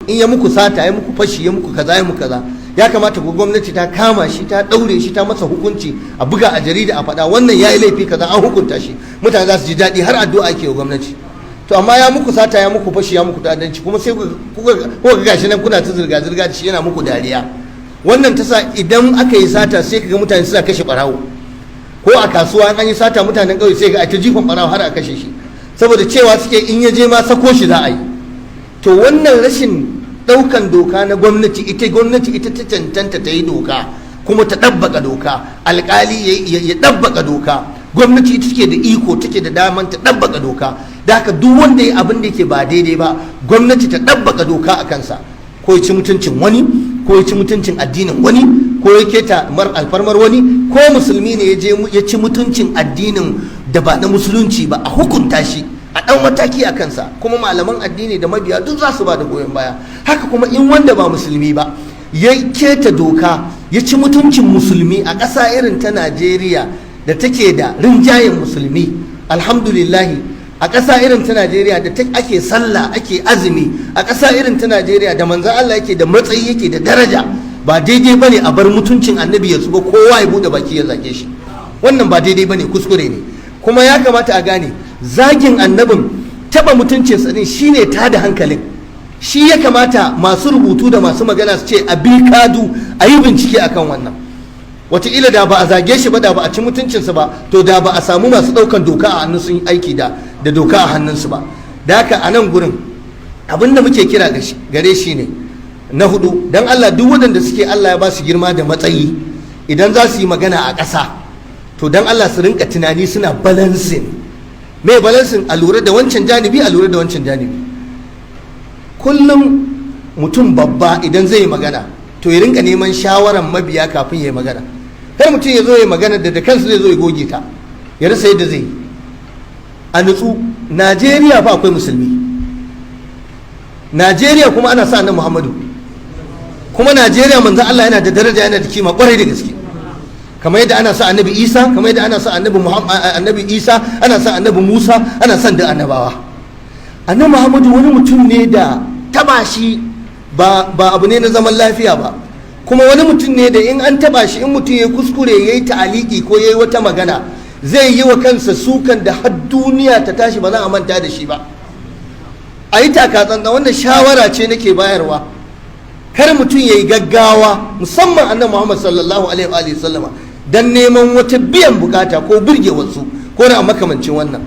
in ya muku sata, ya muku fashi, ya muku kaza, ya muku kaza, ya kamata ku gwamnati ta kama shi, ta daure shi, ta masa hukunci, a buga a jarida a faɗa wannan ya yi laifi kaza, an hukunta shi, mutane za su ji daɗi, har addu'a ake wa gwamnati. To amma ya muku sata, ya muku fashi, ya muku ta'addanci, kuma sai kuka gashi nan kuna ta zirga-zirga da shi, yana muku dariya. Wannan ta sa idan aka yi sata sai kaga mutane suna kashe ɓarawo, ko a kasuwa an yi sata mutanen ƙauye sai ga a ta jifan ɓarawo har a kashe shi, saboda cewa suke in ya je ma sako shi za a yi. To wannan rashin ɗaukan doka na gwamnati ita ta cancanta ta yi doka kuma ta ɗabbaka doka, alƙali ya ɗabbaka doka, gwamnati ita take da iko, take da daman ta ɗabbaka doka. Da haka duk wanda ya abin da yake ba daidai ba, gwamnati ta ɗabbaka doka a kansa, ko ya ci mutuncin wani, ko ya ci mutuncin addinin wani, ko ya keta alfarmar wani, ko musulmi ne ya ci mutuncin addinin da ba na musulunci ba, a hukunta shi, a ɗan mataki a kansa, kuma malaman addini da mabiya duk za su ba da goyon baya. Haka kuma in wanda ba musulmi ba ya keta doka, ya ci mutuncin musulmi a ƙasa irin ta Najeriya da take da rinjayen musulmi, alhamdulillahi, a ƙasa irin ta Najeriya da ake sallah, ake azumi, a ƙasa irin ta Najeriya da manzan Allah yake da matsayi, yake da daraja, ba daidai bane a bar mutuncin annabi ya zuba kowa ya bude baki ya zage shi. Wannan ba daidai bane, kuskure ne. Kuma ya kamata a gane zagin annabin, taba mutuncin sa ne shine tada hankalin. Shi ya kamata masu rubutu da masu magana su ce a bi kadu, a yi bincike akan wannan. Wataƙila da ba a zage shi ba, da ba a ci mutuncinsa ba, to da ba a samu masu ɗaukan doka a hannun sun yi aiki da doka a hannunsu ba. Da haka a nan gurin abin da muke kira gare shi ne na hudu, don Allah duk waɗanda suke Allah ya ba su girma da matsayi, idan za su yi magana a ƙasa, to don Allah su rinka tunani suna balansin. Me balansin? A lura da wancan janibi, a lura da wancan janibi. Kullum mutum babba idan zai yi magana, to ya rinka neman shawaran mabiya kafin ya yi magana. Kar mutum ya zo ya yi magana da kansa zai zo ya goge ta, ya rasa yadda zai yi. A nutsu. Najeriya fa akwai musulmi, Najeriya kuma ana sa annabi Muhammadu, kuma Najeriya manzon Allah yana da daraja, yana da kima kwarai da gaske. Kamar yadda ana sa annabi Isa, kamar yadda ana sa annabi Isa, ana sa annabi Musa, ana son da annabawa. Annabi Muhammadu wani mutum ne da taba shi ba abu ne na zaman lafiya ba, kuma wani mutum ne da in an taba shi, in mutum ya kuskure ya yi ta'aliki ko ya yi wata magana, zai yi wa kansa sukan da har duniya ta tashi ba za a manta da shi ba. A yi takatsantsan, wannan shawara ce nake bayarwa, kar mutum ya yi gaggawa, musamman annabi Muhammad sallallahu alaihi wa sallama, dan neman wata biyan bukata ko burge wasu ko na makamancin wannan.